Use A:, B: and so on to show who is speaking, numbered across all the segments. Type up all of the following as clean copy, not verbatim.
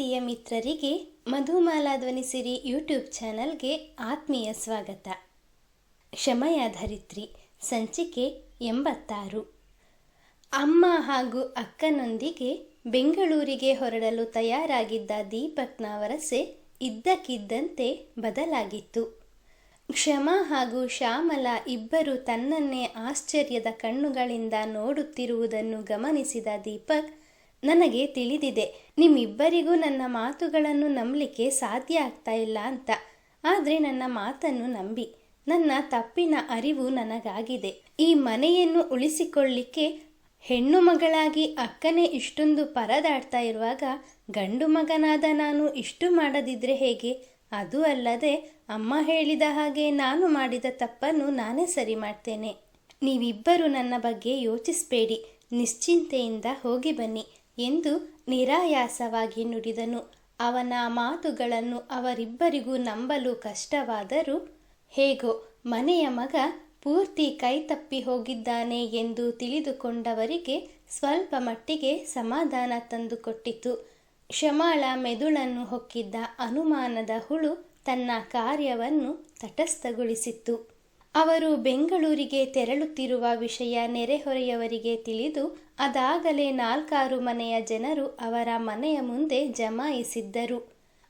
A: ಪ್ರೀತಿಯ ಮಿತ್ರರಿಗೆ ಮಧುಮಾಲಾ ಧ್ವನಿಸಿರಿ ಯೂಟ್ಯೂಬ್ ಚಾನಲ್ಗೆ ಆತ್ಮೀಯ ಸ್ವಾಗತ. ಕ್ಷಮೆಯ ಧರಿತ್ರಿ ಸಂಚಿಕೆ 86. ಅಮ್ಮ ಹಾಗೂ ಅಕ್ಕನೊಂದಿಗೆ ಬೆಂಗಳೂರಿಗೆ ಹೊರಡಲು ತಯಾರಾಗಿದ್ದ ದೀಪಕ್ನ ವರಸೆ ಇದ್ದಕ್ಕಿದ್ದಂತೆ ಬದಲಾಗಿತ್ತು. ಕ್ಷಮಾ ಹಾಗೂ ಶ್ಯಾಮಲಾ ಇಬ್ಬರು ತನ್ನನ್ನೇ ಆಶ್ಚರ್ಯದ ಕಣ್ಣುಗಳಿಂದ ನೋಡುತ್ತಿರುವುದನ್ನು ಗಮನಿಸಿದ ದೀಪಕ್, ನನಗೆ ತಿಳಿದಿದೆ ನಿಮ್ಮಿಬ್ಬರಿಗೂ ನನ್ನ ಮಾತುಗಳನ್ನು ನಂಬಲಿಕ್ಕೆ ಸಾಧ್ಯ ಆಗ್ತಾ ಇಲ್ಲ ಅಂತ. ಆದರೆ ನನ್ನ ಮಾತನ್ನು ನಂಬಿ. ನನ್ನ ತಪ್ಪಿನ ಅರಿವು ನನಗಾಗಿದೆ. ಈ ಮನೆಯನ್ನು ಉಳಿಸಿಕೊಳ್ಳಿಕ್ಕೆ ಹೆಣ್ಣು ಮಗಳಾಗಿ ಅಕ್ಕನೇ ಇಷ್ಟೊಂದು ಪರದಾಡ್ತಾ ಇರುವಾಗ ಗಂಡು ಮಗನಾದ ನಾನು ಇಷ್ಟು ಮಾಡದಿದ್ರೆ ಹೇಗೆ? ಅದು ಅಲ್ಲದೆ ಅಮ್ಮ ಹೇಳಿದ ಹಾಗೆ ನಾನು ಮಾಡಿದ ತಪ್ಪನ್ನು ನಾನೇ ಸರಿ ಮಾಡ್ತೇನೆ. ನೀವಿಬ್ಬರು ನನ್ನ ಬಗ್ಗೆ ಯೋಚಿಸಬೇಡಿ, ನಿಶ್ಚಿಂತೆಯಿಂದ ಹೋಗಿ ಬನ್ನಿ ಎಂದು ನಿರಾಯಾಸವಾಗಿ ನುಡಿದನು. ಅವನ ಮಾತುಗಳನ್ನು ಅವರಿಬ್ಬರಿಗೂ ನಂಬಲು ಕಷ್ಟವಾದರೂ ಹೇಗೋ ಮನೆಯ ಮಗ ಪೂರ್ತಿ ಕೈತಪ್ಪಿ ಹೋಗಿದ್ದಾನೆ ಎಂದು ತಿಳಿದುಕೊಂಡವರಿಗೆ ಸ್ವಲ್ಪ ಮಟ್ಟಿಗೆ ಸಮಾಧಾನ ತಂದುಕೊಟ್ಟಿತು. ಕ್ಷಮಾಳ ಮೆದುಳನ್ನು ಹೊಕ್ಕಿದ್ದ ಅನುಮಾನದ ಹುಳು ತನ್ನ ಕಾರ್ಯವನ್ನು ತಟಸ್ಥಗೊಳಿಸಿತ್ತು. ಅವರು ಬೆಂಗಳೂರಿಗೆ ತೆರಳುತ್ತಿರುವ ವಿಷಯ ನೆರೆಹೊರೆಯವರಿಗೆ ತಿಳಿದು ಅದಾಗಲೇ 4-6 ಮನೆಯ ಜನರು ಅವರ ಮನೆಯ ಮುಂದೆ ಜಮಾಯಿಸಿದ್ದರು.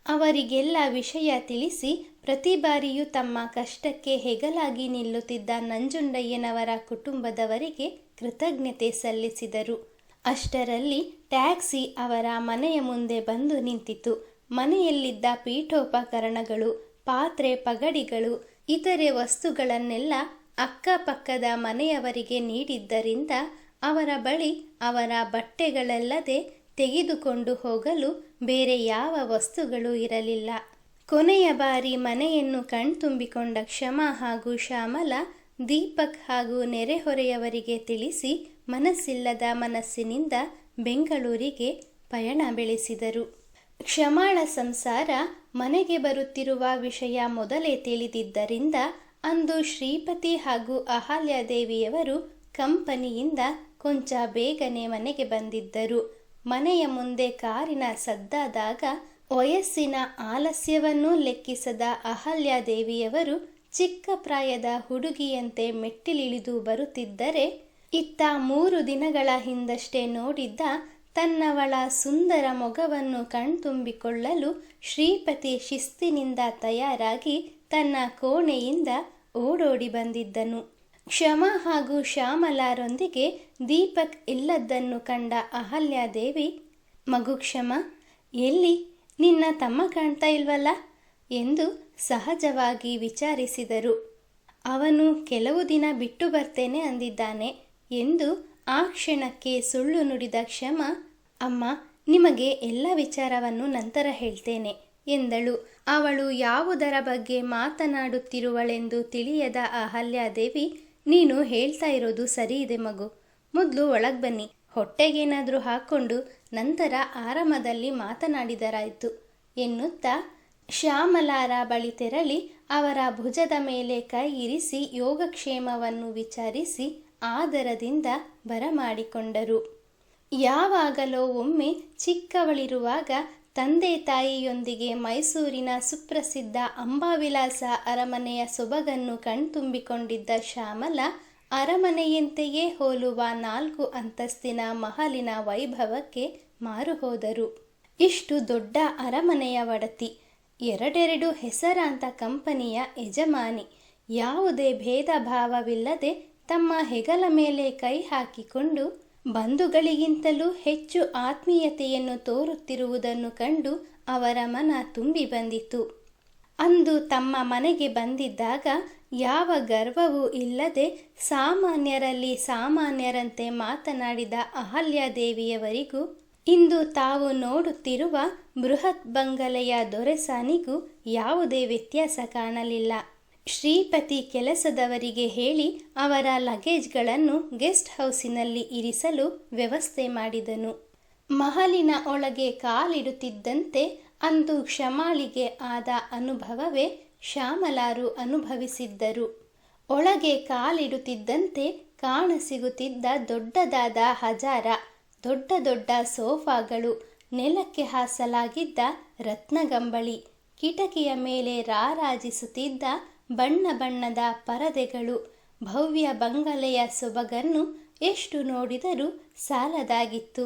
A: ಅವರಿಗೆಲ್ಲ ವಿಷಯ ತಿಳಿಸಿ ಪ್ರತಿ ಬಾರಿಯೂ ತಮ್ಮ ಕಷ್ಟಕ್ಕೆ ಹೆಗಲಾಗಿ ನಿಲ್ಲುತ್ತಿದ್ದ ನಂಜುಂಡಯ್ಯನವರ ಕುಟುಂಬದವರಿಗೆ ಕೃತಜ್ಞತೆ ಸಲ್ಲಿಸಿದರು. ಅಷ್ಟರಲ್ಲಿ ಟ್ಯಾಕ್ಸಿ ಅವರ ಮನೆಯ ಮುಂದೆ ಬಂದು ನಿಂತಿತು. ಮನೆಯಲ್ಲಿದ್ದ ಪೀಠೋಪಕರಣಗಳು, ಪಾತ್ರೆ ಪಗಡಿಗಳು, ಇತರೆ ವಸ್ತುಗಳನ್ನೆಲ್ಲ ಅಕ್ಕಪಕ್ಕದ ಮನೆಯವರಿಗೆ ನೀಡಿದ್ದರಿಂದ ಅವರ ಬಳಿ ಅವರ ಬಟ್ಟೆಗಳಲ್ಲದೆ ತೆಗೆದುಕೊಂಡು ಹೋಗಲು ಬೇರೆ ಯಾವ ವಸ್ತುಗಳು ಇರಲಿಲ್ಲ. ಕೊನೆಯ ಬಾರಿ ಮನೆಯನ್ನು ಕಣ್ತುಂಬಿಕೊಂಡ ಕ್ಷಮಾ ಹಾಗೂ ಶ್ಯಾಮಲಾ ದೀಪಕ್ ಹಾಗೂ ನೆರೆಹೊರೆಯವರಿಗೆ ತಿಳಿಸಿ ಮನಸ್ಸಿಲ್ಲದ ಮನಸ್ಸಿನಿಂದ ಬೆಂಗಳೂರಿಗೆ ಪಯಣ ಬೆಳೆಸಿದರು. ಕ್ಷಮಾಳ ಸಂಸಾರ ಮನೆಗೆ ಬರುತ್ತಿರುವ ವಿಷಯ ಮೊದಲೇ ತಿಳಿದಿದ್ದರಿಂದ ಅಂದು ಶ್ರೀಪತಿ ಹಾಗೂ ಅಹಲ್ಯಾದೇವಿಯವರು ಕಂಪನಿಯಿಂದ ಕೊಂಚ ಬೇಗನೆ ಮನೆಗೆ ಬಂದಿದ್ದರು. ಮನೆಯ ಮುಂದೆ ಕಾರಿನ ಸದ್ದಾದಾಗ ವಯಸ್ಸಿನ ಆಲಸ್ಯವನ್ನೂ ಲೆಕ್ಕಿಸದ ಅಹಲ್ಯಾದೇವಿಯವರು ಚಿಕ್ಕ ಪ್ರಾಯದ ಹುಡುಗಿಯಂತೆ ಮೆಟ್ಟಿಲಿಳಿದು ಬರುತ್ತಿದ್ದರೆ, ಇತ್ತ 3 ದಿನಗಳ ಹಿಂದಷ್ಟೇ ನೋಡಿದ್ದ ತನ್ನವಳ ಸುಂದರ ಮೊಗವನ್ನು ಕಣ್ತುಂಬಿಕೊಳ್ಳಲು ಶ್ರೀಪತಿ ಶಿಸ್ತಿನಿಂದ ತಯಾರಾಗಿ ತನ್ನ ಕೋಣೆಯಿಂದ ಓಡೋಡಿ ಬಂದಿದ್ದನು. ಕ್ಷಮಾ ಹಾಗೂ ಶ್ಯಾಮಲಾರೊಂದಿಗೆ ದೀಪಕ್ ಇಲ್ಲದ್ದನ್ನು ಕಂಡ ಅಹಲ್ಯಾದೇವಿ, ಮಗು ಕ್ಷಮಾ, ಎಲ್ಲಿ? ನಿನ್ನ ತಮ್ಮ ಕಾಣ್ತಾ ಇಲ್ವಲ್ಲ ಎಂದು ಸಹಜವಾಗಿ ವಿಚಾರಿಸಿದರು. ಅವನು ಕೆಲವು ದಿನ ಬಿಟ್ಟು ಬರ್ತೇನೆ ಅಂದಿದ್ದಾನೆ ಎಂದು ಆ ಕ್ಷಣಕ್ಕೆ ಸುಳ್ಳು ನುಡಿದ ಕ್ಷಮಾ, ಅಮ್ಮ, ನಿಮಗೆ ಎಲ್ಲ ವಿಚಾರವನ್ನು ನಂತರ ಹೇಳ್ತೇನೆ ಎಂದಳು. ಅವಳು ಯಾವುದರ ಬಗ್ಗೆ ಮಾತನಾಡುತ್ತಿರುವಳೆಂದು ತಿಳಿಯದ ಅಹಲ್ಯಾದೇವಿ, ನೀನು ಹೇಳ್ತಾ ಇರೋದು ಸರಿ ಇದೆ ಮಗು, ಮೊದಲು ಒಳಗೆ ಬನ್ನಿ, ಹೊಟ್ಟೆಗೇನಾದರೂ ಹಾಕ್ಕೊಂಡು ನಂತರ ಆರಾಮದಲ್ಲಿ ಮಾತನಾಡಿದರಾಯಿತು ಎನ್ನುತ್ತಾ ಶ್ಯಾಮಲಾರ ಬಳಿ ತೆರಳಿ ಅವರ ಭುಜದ ಮೇಲೆ ಕೈ ಇರಿಸಿ ಯೋಗಕ್ಷೇಮವನ್ನು ವಿಚಾರಿಸಿ ಆದರದಿಂದ ಬರಮಾಡಿಕೊಂಡರು. ಯಾವಾಗಲೋ ಒಮ್ಮೆ ಚಿಕ್ಕವಳಿರುವಾಗ ತಂದೆ ತಾಯಿಯೊಂದಿಗೆ ಮೈಸೂರಿನ ಸುಪ್ರಸಿದ್ಧ ಅಂಬಾವಿಲಾಸ ಅರಮನೆಯ ಸೊಬಗನ್ನು ಕಣ್ತುಂಬಿಕೊಂಡಿದ್ದ ಶ್ಯಾಮಲಾ ಅರಮನೆಯಂತೆಯೇ ಹೋಲುವ 4 ಅಂತಸ್ತಿನ ಮಹಲಿನ ವೈಭವಕ್ಕೆ ಮಾರುಹೋದರು. ಇಷ್ಟು ದೊಡ್ಡ ಅರಮನೆಯ ಒಡತಿ, 2 ಹೆಸರಾಂತ ಕಂಪನಿಯ ಯಜಮಾನಿ, ಯಾವುದೇ ಭೇದ ಭಾವವಿಲ್ಲದೆ ತಮ್ಮ ಹೆಗಲ ಮೇಲೆ ಕೈ ಹಾಕಿಕೊಂಡು ಬಂಧುಗಳಿಗಿಂತಲೂ ಹೆಚ್ಚು ಆತ್ಮೀಯತೆಯನ್ನು ತೋರುತ್ತಿರುವುದನ್ನು ಕಂಡು ಅವರ ಮನ ತುಂಬಿ ಬಂದಿತು. ಅಂದು ತಮ್ಮ ಮನೆಗೆ ಬಂದಿದ್ದಾಗ ಯಾವ ಗರ್ವವೂ ಇಲ್ಲದೆ ಸಾಮಾನ್ಯರಲ್ಲಿ ಸಾಮಾನ್ಯರಂತೆ ಮಾತನಾಡಿದ ಅಹಲ್ಯಾದೇವಿಯವರಿಗೂ ಇಂದು ತಾವು ನೋಡುತ್ತಿರುವ ಬೃಹತ್ ಬಂಗಲೆಯ ದೊರೆಸಾನಿಗೂ ಯಾವುದೇ ವ್ಯತ್ಯಾಸ ಕಾಣಲಿಲ್ಲ. ಶ್ರೀಪತಿ ಕೆಲಸದವರಿಗೆ ಹೇಳಿ ಅವರ ಲಗೇಜ್ಗಳನ್ನು ಗೆಸ್ಟ್ ಹೌಸಿನಲ್ಲಿ ಇರಿಸಲು ವ್ಯವಸ್ಥೆ ಮಾಡಿದನು. ಮಹಲಿನ ಒಳಗೆ ಕಾಲಿಡುತ್ತಿದ್ದಂತೆ ಅಂದು ಕ್ಷಮಾಳಿಗೆ ಆದ ಅನುಭವವೇ ಶ್ಯಾಮಲಾರು ಅನುಭವಿಸಿದ್ದರು. ಒಳಗೆ ಕಾಲಿಡುತ್ತಿದ್ದಂತೆ ಕಾಣಸಿಗುತ್ತಿದ್ದ ದೊಡ್ಡದಾದ ಹಜಾರ, ದೊಡ್ಡ ದೊಡ್ಡ ಸೋಫಾಗಳು, ನೆಲಕ್ಕೆ ಹಾಸಲಾಗಿದ್ದ ರತ್ನಗಂಬಳಿ, ಕಿಟಕಿಯ ಮೇಲೆ ರಾರಾಜಿಸುತ್ತಿದ್ದ ಬಣ್ಣ ಬಣ್ಣದ ಪರದೆಗಳು, ಭವ್ಯ ಬಂಗಲೆಯ ಸೊಬಗನ್ನು ಎಷ್ಟು ನೋಡಿದರೂ ಸಾಲದಾಗಿತ್ತು.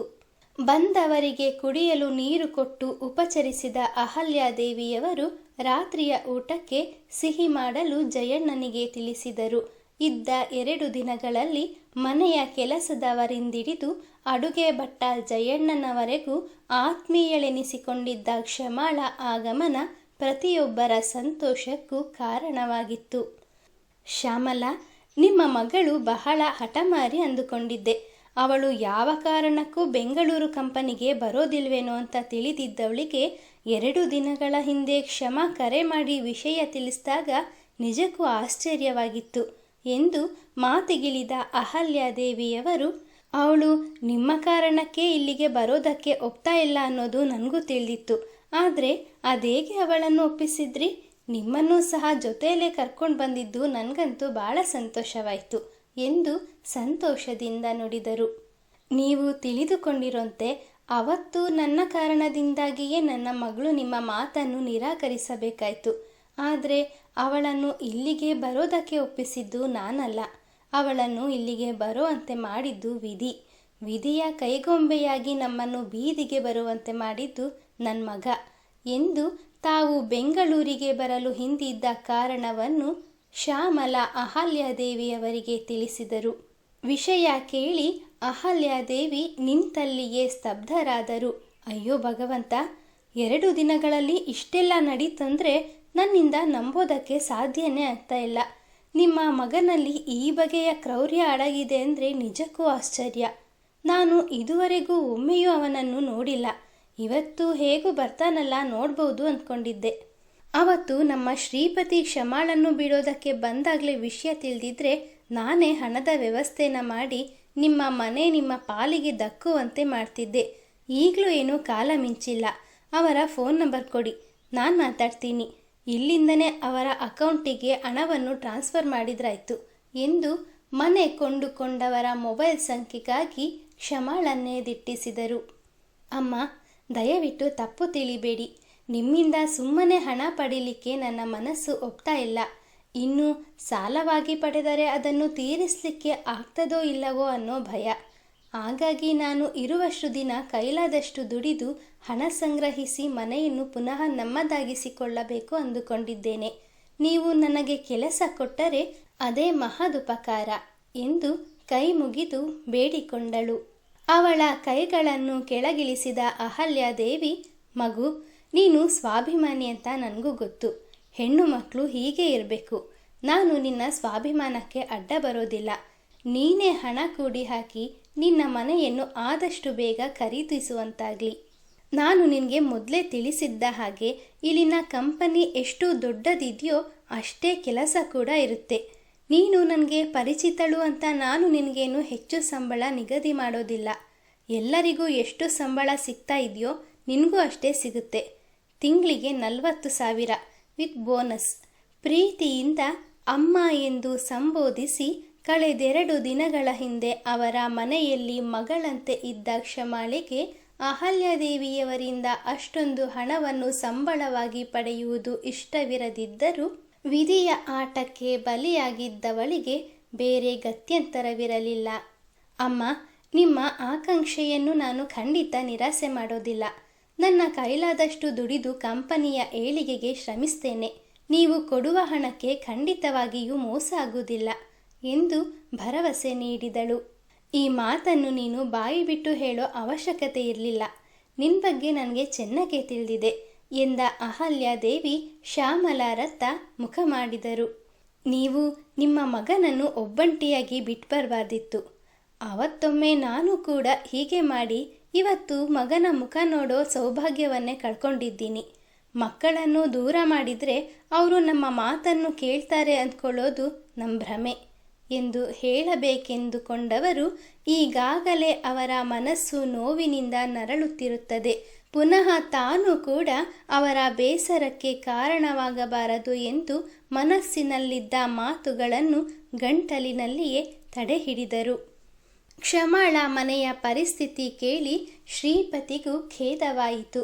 A: ಬಂದವರಿಗೆ ಕುಡಿಯಲು ನೀರು ಕೊಟ್ಟು ಉಪಚರಿಸಿದ ಅಹಲ್ಯಾದೇವಿಯವರು ರಾತ್ರಿಯ ಊಟಕ್ಕೆ ಸಿಹಿ ಮಾಡಲು ಜಯಣ್ಣನಿಗೆ ತಿಳಿಸಿದರು. ಇದ್ದ 2 ದಿನಗಳಲ್ಲಿ ಮನೆಯ ಕೆಲಸದವರಿಂದಿಡಿದು ಅಡುಗೆ ಭಟ್ಟ ಜಯಣ್ಣನವರೆಗೂ ಆತ್ಮೀಯಳೆನಿಸಿಕೊಂಡಿದ್ದ ಕ್ಷಮಾಳ ಆಗಮನ ಪ್ರತಿಯೊಬ್ಬರ ಸಂತೋಷಕ್ಕೂ ಕಾರಣವಾಗಿತ್ತು. ಶ್ಯಾಮಲಾ, ನಿಮ್ಮ ಮಗಳು ಬಹಳ ಹಠಮಾರಿ ಅಂದುಕೊಂಡಿದ್ದೆ. ಅವಳು ಯಾವ ಕಾರಣಕ್ಕೂ ಬೆಂಗಳೂರು ಕಂಪನಿಗೆ ಬರೋದಿಲ್ವೇನೋ ಅಂತ ತಿಳಿದಿದ್ದವಳಿಗೆ 2 ದಿನಗಳ ಹಿಂದೆ ಕ್ಷಮಾ ಕರೆ ಮಾಡಿ ವಿಷಯ ತಿಳಿಸಿದಾಗ ನಿಜಕ್ಕೂ ಆಶ್ಚರ್ಯವಾಗಿತ್ತು ಎಂದು ಮಾತಿಗಿಳಿದ ಅಹಲ್ಯಾದೇವಿಯವರು, ಅವಳು ನಿಮ್ಮ ಕಾರಣಕ್ಕೆ ಇಲ್ಲಿಗೆ ಬರೋದಕ್ಕೆ ಒಪ್ತಾ ಇಲ್ಲ ಅನ್ನೋದು ನನಗೂ ತಿಳಿದಿತ್ತು. ಆದರೆ ಅದೇಗೆ ಅವಳನ್ನು ಒಪ್ಪಿಸಿದ್ರಿ? ನಿಮ್ಮನ್ನೂ ಸಹ ಜೊತೆಯಲ್ಲೇ ಕರ್ಕೊಂಡು ಬಂದಿದ್ದು ನನಗಂತೂ ಭಾಳ ಸಂತೋಷವಾಯಿತು ಎಂದು ಸಂತೋಷದಿಂದ ನುಡಿದರು. ನೀವು ತಿಳಿದುಕೊಂಡಿರೋಂತೆ ಅವತ್ತು ನನ್ನ ಕಾರಣದಿಂದಾಗಿಯೇ ನನ್ನ ಮಗಳು ನಿಮ್ಮ ಮಾತನ್ನು ನಿರಾಕರಿಸಬೇಕಾಯಿತು. ಆದರೆ ಅವಳನ್ನು ಇಲ್ಲಿಗೆ ಬರೋದಕ್ಕೆ ಒಪ್ಪಿಸಿದ್ದು ನಾನಲ್ಲ. ಅವಳನ್ನು ಇಲ್ಲಿಗೆ ಬರೋವಂತೆ ಮಾಡಿದ್ದು ವಿಧಿ. ವಿಧಿಯ ಕೈಗೊಂಬೆಯಾಗಿ ನಮ್ಮನ್ನು ಬೀದಿಗೆ ಬರುವಂತೆ ಮಾಡಿದ್ದು ನನ್ನ ಮಗ ಎಂದು ತಾವು ಬೆಂಗಳೂರಿಗೆ ಬರಲು ಹಿಂದಿದ್ದ ಕಾರಣವನ್ನು ಶ್ಯಾಮಲಾ ಅಹಲ್ಯಾದೇವಿಯವರಿಗೆ ತಿಳಿಸಿದರು. ವಿಷಯ ಕೇಳಿ ಅಹಲ್ಯಾದೇವಿ ನಿಂತಲ್ಲಿಯೇ ಸ್ತಬ್ಧರಾದರು. ಅಯ್ಯೋ ಭಗವಂತ, 2 ದಿನಗಳಲ್ಲಿ ಇಷ್ಟೆಲ್ಲ ನಡೀತಂದ್ರೆ ನನ್ನಿಂದ ನಂಬೋದಕ್ಕೆ ಸಾಧ್ಯನೇ ಆಗ್ತಾ ಇಲ್ಲ. ನಿಮ್ಮ ಮಗನಲ್ಲಿ ಈ ಬಗೆಯ ಕ್ರೌರ್ಯ ಅಡಗಿದೆ ಅಂದರೆ ನಿಜಕ್ಕೂ ಆಶ್ಚರ್ಯ. ನಾನು ಇದುವರೆಗೂ ಒಮ್ಮೆಯೂ ಅವನನ್ನು ನೋಡಿಲ್ಲ. ಇವತ್ತು ಹೇಗೂ ಬರ್ತಾನಲ್ಲ, ನೋಡ್ಬೋದು ಅಂದ್ಕೊಂಡಿದ್ದೆ. ಅವತ್ತು ನಮ್ಮ ಶ್ರೀಪತಿ ಕ್ಷಮಾಳನ್ನು ಬಿಡೋದಕ್ಕೆ ಬಂದಾಗಲೇ ವಿಷಯ ತಿಳಿದಿದ್ರೆ ನಾನೇ ಹಣದ ವ್ಯವಸ್ಥೆನ ಮಾಡಿ ನಿಮ್ಮ ಮನೆ ನಿಮ್ಮ ಪಾಲಿಗೆ ದಕ್ಕುವಂತೆ ಮಾಡ್ತಿದ್ದೆ. ಈಗಲೂ ಏನೂ ಕಾಲ ಮಿಂಚಿಲ್ಲ. ಅವರ ಫೋನ್ ನಂಬರ್ ಕೊಡಿ, ನಾನು ಮಾತಾಡ್ತೀನಿ. ಇಲ್ಲಿಂದನೇ ಅವರ ಅಕೌಂಟಿಗೆ ಹಣವನ್ನು ಟ್ರಾನ್ಸ್ಫರ್ ಮಾಡಿದ್ರಾಯ್ತು ಎಂದು ಮನೆ ಕೊಂಡುಕೊಂಡವರ ಮೊಬೈಲ್ ಸಂಖ್ಯೆಗಾಗಿ ಕ್ಷಮಾಳನ್ನೇ ದಿಟ್ಟಿಸಿದರು. ಅಮ್ಮ, ದಯವಿಟ್ಟು ತಪ್ಪು ತಿಳಿಬೇಡಿ. ನಿಮ್ಮಿಂದ ಸುಮ್ಮನೆ ಹಣ ಪಡೀಲಿಕ್ಕೆ ನನ್ನ ಮನಸ್ಸು ಒಪ್ತಾ ಇಲ್ಲ. ಇನ್ನು ಸಾಲವಾಗಿ ಪಡೆದರೆ ಅದನ್ನು ತೀರಿಸಲಿಕ್ಕೆ ಆಗ್ತದೋ ಇಲ್ಲವೋ ಅನ್ನೋ ಭಯ. ಹಾಗಾಗಿ ನಾನು ಇರುವಷ್ಟು ದಿನ ಕೈಲಾದಷ್ಟು ದುಡಿದು ಹಣ ಸಂಗ್ರಹಿಸಿ ಮನೆಯನ್ನು ಪುನಃ ನಮ್ಮದಾಗಿಸಿಕೊಳ್ಳಬೇಕು ಅಂದುಕೊಂಡಿದ್ದೇನೆ. ನೀವು ನನಗೆ ಕೆಲಸ ಕೊಟ್ಟರೆ ಅದೇ ಮಹದುಪಕಾರ ಎಂದು ಕೈ ಮುಗಿದು ಬೇಡಿಕೊಂಡಳು. ಅವಳ ಕೈಗಳನ್ನು ಕೆಳಗಿಳಿಸಿದ ಅಹಲ್ಯಾದೇವಿ, ಮಗು, ನೀನು ಸ್ವಾಭಿಮಾನಿ ಅಂತ ನನಗೂ ಗೊತ್ತು. ಹೆಣ್ಣು ಮಕ್ಕಳು ಹೀಗೆ ಇರಬೇಕು. ನಾನು ನಿನ್ನ ಸ್ವಾಭಿಮಾನಕ್ಕೆ ಅಡ್ಡ ಬರೋದಿಲ್ಲ. ನೀನೇ ಹಣ ಕೂಡಿ ಹಾಕಿ ನಿನ್ನ ಮನೆಯನ್ನು ಆದಷ್ಟು ಬೇಗ ಖರೀದಿಸುವಂತಾಗಲಿ. ನಾನು ನಿನಗೆ ಮೊದಲೇ ತಿಳಿಸಿದ್ದ ಹಾಗೆ ಇಲ್ಲಿನ ಕಂಪನಿ ಎಷ್ಟು ದೊಡ್ಡದಿದೆಯೋ ಅಷ್ಟೇ ಕೆಲಸ ಕೂಡ ಇರುತ್ತೆ. ನೀನು ನನಗೆ ಪರಿಚಿತಳು ಅಂತ ನಾನು ನಿನಗೇನು ಹೆಚ್ಚು ಸಂಬಳ ನಿಗದಿ ಮಾಡೋದಿಲ್ಲ. ಎಲ್ಲರಿಗೂ ಎಷ್ಟು ಸಂಬಳ ಸಿಗ್ತಾ ಇದೆಯೋ ನಿನಗೂ ಅಷ್ಟೇ ಸಿಗುತ್ತೆ. ತಿಂಗಳಿಗೆ 40,000 ವಿತ್ ಬೋನಸ್. ಪ್ರೀತಿಯಿಂದ ಅಮ್ಮ ಎಂದು ಸಂಬೋಧಿಸಿ ಕಳೆದೆರಡು ದಿನಗಳ ಹಿಂದೆ ಅವರ ಮನೆಯಲ್ಲಿ ಮಗಳಂತೆ ಇದ್ದ ಕ್ಷಮಾಳಿಗೆ ಅಹಲ್ಯಾದೇವಿಯವರಿಂದ ಅಷ್ಟೊಂದು ಹಣವನ್ನು ಸಂಬಳವಾಗಿ ಪಡೆಯುವುದು ಇಷ್ಟವಿರದಿದ್ದರೂ ವಿಧಿಯ ಆಟಕ್ಕೆ ಬಲಿಯಾಗಿದ್ದವಳಿಗೆ ಬೇರೆ ಗತ್ಯಂತರವಿರಲಿಲ್ಲ. ಅಮ್ಮ, ನಿಮ್ಮ ಆಕಾಂಕ್ಷೆಯನ್ನು ನಾನು ಖಂಡಿತ ನಿರಾಸೆ ಮಾಡೋದಿಲ್ಲ. ನನ್ನ ಕೈಲಾದಷ್ಟು ದುಡಿದು ಕಂಪನಿಯ ಏಳಿಗೆಗೆ ಶ್ರಮಿಸ್ತೇನೆ. ನೀವು ಕೊಡುವ ಹಣಕ್ಕೆ ಖಂಡಿತವಾಗಿಯೂ ಮೋಸ ಆಗುವುದಿಲ್ಲ ಎಂದು ಭರವಸೆ ನೀಡಿದಳು. ಈ ಮಾತನ್ನು ನೀನು ಬಾಯಿ ಬಿಟ್ಟು ಹೇಳೋ ಅವಶ್ಯಕತೆ ಇರಲಿಲ್ಲ. ನಿನ್ನ ಬಗ್ಗೆ ನನಗೆ ಚೆನ್ನಾಗೇ ತಿಳಿದಿದೆ ಎಂದ ಅಹಲ್ಯಾದೇವಿ ಶ್ಯಾಮಲಾರತ್ತ ಮುಖ ಮಾಡಿದರು. ನೀವು ನಿಮ್ಮ ಮಗನನ್ನು ಒಬ್ಬಂಟಿಯಾಗಿ ಬಿಟ್ಬರಬಾರ್ದಿತ್ತು. ಅವತ್ತೊಮ್ಮೆ ನಾನು ಕೂಡ ಹೀಗೆ ಮಾಡಿ ಇವತ್ತು ಮಗನ ಮುಖ ನೋಡೋ ಸೌಭಾಗ್ಯವನ್ನೇ ಕಳ್ಕೊಂಡಿದ್ದೀನಿ. ಮಕ್ಕಳನ್ನು ದೂರ ಮಾಡಿದರೆ ಅವರು ನಮ್ಮ ಮಾತನ್ನು ಕೇಳ್ತಾರೆ ಅಂದ್ಕೊಳ್ಳೋದು ನಮ್ಮ ಭ್ರಮೆ ಎಂದು ಹೇಳಬೇಕೆಂದುಕೊಂಡವರು ಈಗಾಗಲೇ ಅವರ ಮನಸ್ಸು ನೋವಿನಿಂದ ನರಳುತ್ತಿರುತ್ತದೆ. ಪುನಃ ತಾನು ಕೂಡ ಅವರ ಬೇಸರಕ್ಕೆ ಕಾರಣವಾಗಬಾರದು ಎಂದು ಮನಸ್ಸಿನಲ್ಲಿದ್ದ ಮಾತುಗಳನ್ನು ಗಂಟಲಿನಲ್ಲಿಯೇ ತಡೆಹಿಡಿದರು. ಕ್ಷಮಾಳ ಮನೆಯ ಪರಿಸ್ಥಿತಿ ಕೇಳಿ ಶ್ರೀಪತಿಗೂ ಖೇದವಾಯಿತು.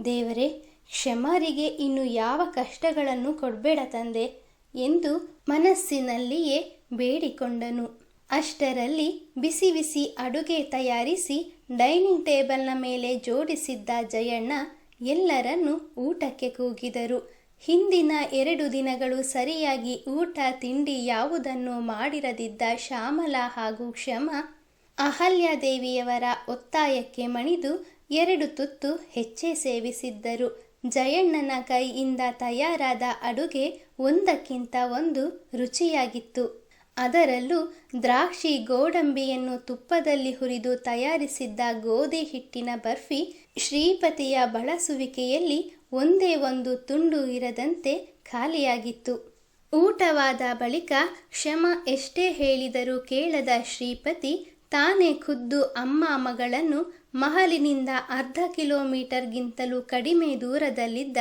A: ದೇವರೇ, ಕ್ಷಮರಿಗೆ ಇನ್ನು ಯಾವ ಕಷ್ಟಗಳನ್ನು ಕೊಡಬೇಡ ತಂದೆ ಎಂದು ಮನಸ್ಸಿನಲ್ಲಿಯೇ ಬೇಡಿಕೊಂಡನು. ಅಷ್ಟರಲ್ಲಿ ಬಿಸಿ ಬಿಸಿ ಅಡುಗೆ ತಯಾರಿಸಿ ಡೈನಿಂಗ್ ಟೇಬಲ್ನ ಮೇಲೆ ಜೋಡಿಸಿದ್ದ ಜಯಣ್ಣ ಎಲ್ಲರನ್ನೂ ಊಟಕ್ಕೆ ಕೂಗಿದರು. ಹಿಂದಿನ 2 ದಿನಗಳು ಸರಿಯಾಗಿ ಊಟ ತಿಂಡಿ ಯಾವುದನ್ನು ಮಾಡಿರದಿದ್ದ ಶ್ಯಾಮಲಾ ಹಾಗೂ ಕ್ಷಮ ಅಹಲ್ಯಾದೇವಿಯವರ ಒತ್ತಾಯಕ್ಕೆ ಮಣಿದು 2 ತುತ್ತು ಹೆಚ್ಚೇ ಸೇವಿಸಿದ್ದರು. ಜಯಣ್ಣನ ಕೈಯಿಂದ ತಯಾರಾದ ಅಡುಗೆ ಒಂದಕ್ಕಿಂತ ಒಂದು ರುಚಿಯಾಗಿತ್ತು. ಅದರಲ್ಲೂ ದ್ರಾಕ್ಷಿ ಗೋಡಂಬಿಯನ್ನು ತುಪ್ಪದಲ್ಲಿ ಹುರಿದು ತಯಾರಿಸಿದ್ದ ಗೋಧಿ ಹಿಟ್ಟಿನ ಬರ್ಫಿ ಶ್ರೀಪತಿಯ ಬಳಸುವಿಕೆಯಲ್ಲಿ ಒಂದೇ ಒಂದು ತುಂಡು ಇರದಂತೆ ಖಾಲಿಯಾಗಿತ್ತು. ಊಟವಾದ ಬಳಿಕ ಕ್ಷಮ ಎಷ್ಟೇ ಹೇಳಿದರೂ ಕೇಳದ ಶ್ರೀಪತಿ ತಾನೇ ಖುದ್ದು ಅಮ್ಮ ಮಗಳನ್ನು ಮಹಲಿನಿಂದ ಅರ್ಧ ಕಿಲೋಮೀಟರ್ಗಿಂತಲೂ ಕಡಿಮೆ ದೂರದಲ್ಲಿದ್ದ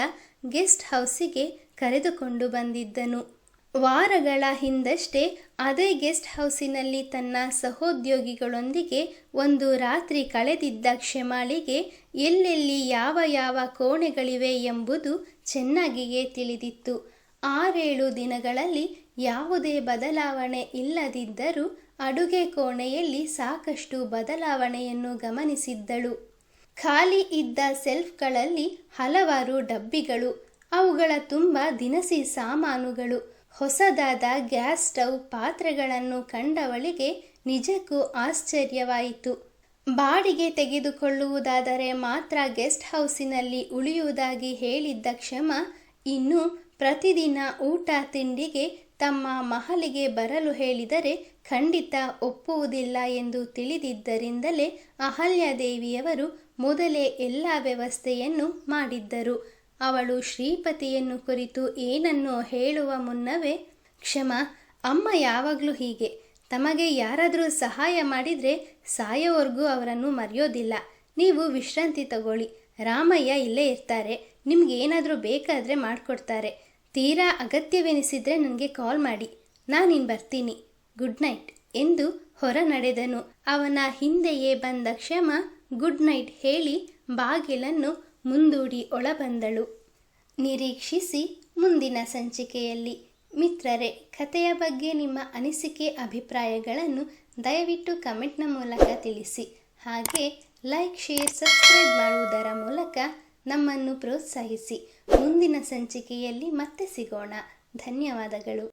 A: ಗೆಸ್ಟ್ ಹೌಸಿಗೆ ಕರೆದುಕೊಂಡು ಬಂದಿದ್ದನು. ವಾರಗಳ ಹಿಂದಷ್ಟೇ ಅದೇ ಗೆಸ್ಟ್ ಹೌಸಿನಲ್ಲಿ ತನ್ನ ಸಹೋದ್ಯೋಗಿಗಳೊಂದಿಗೆ ಒಂದು ರಾತ್ರಿ ಕಳೆದಿದ್ದ ಕ್ಷಮಾಳಿಗೆ ಎಲ್ಲೆಲ್ಲಿ ಯಾವ ಯಾವ ಕೋಣೆಗಳಿವೆ ಎಂಬುದು ಚೆನ್ನಾಗಿಯೇ ತಿಳಿದಿತ್ತು. 6-7 ದಿನಗಳಲ್ಲಿ ಯಾವುದೇ ಬದಲಾವಣೆ ಇಲ್ಲದಿದ್ದರೂ ಅಡುಗೆ ಕೋಣೆಯಲ್ಲಿ ಸಾಕಷ್ಟು ಬದಲಾವಣೆಯನ್ನು ಗಮನಿಸಿದ್ದಳು. ಖಾಲಿ ಇದ್ದ ಸೆಲ್ಫ್ಗಳಲ್ಲಿ ಹಲವಾರು ಡಬ್ಬಿಗಳು, ಅವುಗಳ ತುಂಬ ದಿನಸಿ ಸಾಮಾನುಗಳು, ಹೊಸದಾದ ಗ್ಯಾಸ್ ಸ್ಟವ್, ಪಾತ್ರೆಗಳನ್ನು ಕಂಡವಳಿಗೆ ನಿಜಕ್ಕೂ ಆಶ್ಚರ್ಯವಾಯಿತು. ಬಾಡಿಗೆ ತೆಗೆದುಕೊಳ್ಳುವುದಾದರೆ ಮಾತ್ರ ಗೆಸ್ಟ್ ಹೌಸಿನಲ್ಲಿ ಉಳಿಯುವುದಾಗಿ ಹೇಳಿದ್ದ ಕ್ಷಮ ಇನ್ನು ಪ್ರತಿದಿನ ಊಟ ತಿಂಡಿಗೆ ತಮ್ಮ ಮಹಲಿಗೆ ಬರಲು ಹೇಳಿದರೆ ಖಂಡಿತ ಒಪ್ಪುವುದಿಲ್ಲ ಎಂದು ತಿಳಿದಿದ್ದರಿಂದಲೇ ಅಹಲ್ಯಾದೇವಿಯವರು ಮೊದಲೇ ಎಲ್ಲ ವ್ಯವಸ್ಥೆಯನ್ನು ಮಾಡಿದ್ದರು. ಅವಳು ಶ್ರೀಪತಿಯನ್ನು ಕುರಿತು ಏನನ್ನೋ ಹೇಳುವ ಮುನ್ನವೇ, ಕ್ಷಮ, ಅಮ್ಮ ಯಾವಾಗಲೂ ಹೀಗೆ. ತಮಗೆ ಯಾರಾದರೂ ಸಹಾಯ ಮಾಡಿದರೆ ಸಾಯೋವರೆಗೂ ಅವರನ್ನು ಮರೆಯೋದಿಲ್ಲ. ನೀವು ವಿಶ್ರಾಂತಿ ತಗೊಳ್ಳಿ. ರಾಮಯ್ಯ ಇಲ್ಲೇ ಇರ್ತಾರೆ. ನಿಮ್ಗೇನಾದರೂ ಬೇಕಾದರೆ ಮಾಡಿಕೊಡ್ತಾರೆ. ತೀರಾ ಅಗತ್ಯವೆನಿಸಿದರೆ ನನಗೆ ಕಾಲ್ ಮಾಡಿ. ನಾನಿನ್ನು ಬರ್ತೀನಿ. ಗುಡ್ ನೈಟ್ ಎಂದು ಹೊರ ನಡೆದನು. ಅವನ ಹಿಂದೆಯೇ ಬಂದ ಕ್ಷಮ ಗುಡ್ ನೈಟ್ ಹೇಳಿ ಬಾಗಿಲನ್ನು ಮುಂದೂಡಿ ಒಳಬಂದಳು. ನಿರೀಕ್ಷಿಸಿ ಮುಂದಿನ ಸಂಚಿಕೆಯಲ್ಲಿ. ಮಿತ್ರರೇ, ಕಥೆಯ ಬಗ್ಗೆ ನಿಮ್ಮ ಅನಿಸಿಕೆ ಅಭಿಪ್ರಾಯಗಳನ್ನು ದಯವಿಟ್ಟು ಕಮೆಂಟ್ನ ಮೂಲಕ ತಿಳಿಸಿ. ಹಾಗೆ ಲೈಕ್, ಶೇರ್, ಸಬ್ಸ್ಕ್ರೈಬ್ ಮಾಡುವುದರ ಮೂಲಕ ನಮ್ಮನ್ನು ಪ್ರೋತ್ಸಾಹಿಸಿ. ಮುಂದಿನ ಸಂಚಿಕೆಯಲ್ಲಿ ಮತ್ತೆ ಸಿಗೋಣ. ಧನ್ಯವಾದಗಳು.